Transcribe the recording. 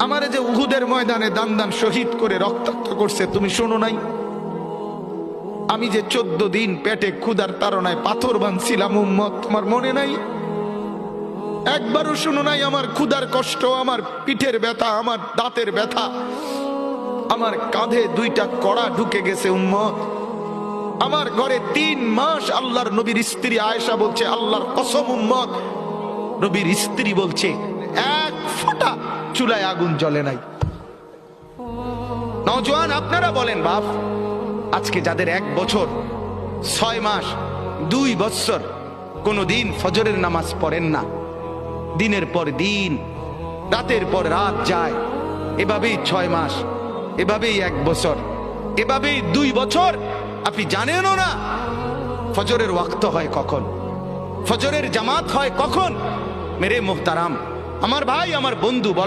আমারে যে উহুদের ময়দানে দান দান শহীদ করে রক্তাক্ত করছে তুমি শোনো নাই? আমি যে 14 দিন পেটে ক্ষুধার তাড়নায় পাথর বাঁধছিলাম উম্মত, তোমার মনে নাই? একবারও শোনো নাই আমার ক্ষুধার কষ্ট, আমার পিঠের ব্যথা, আমার দাঁতের ব্যথা, আমার কাঁধে 2টা কড়া ঢুকে গেছে উম্মত। আমার ঘরে 3 মাস আল্লাহর নবীর স্ত্রী আয়েশা বলছে, আল্লাহর কসম উম্মত, নবীর স্ত্রী বলছে এক ফোঁটা চুলায় আগুন জ্বলে নাই। নওজোয়ান আপনারা বলেন বাপ, আজকে যাদের 1 বছর 6 মাস 2 বছর কোনদিন ফজরের নামাজ পড়েন না, দিনের পর দিন রাতের পর রাত যায়, এভাবেই 6 মাস, এভাবেই 1 বছর, এভাবেই 2 বছর, আপনি জানেনও না ফজরের ওয়াক্ত হয় কখন, ফজরের জামাত হয় কখন। মেরে মুহতারাম, আমার ভাই, আমার বন্ধু, বল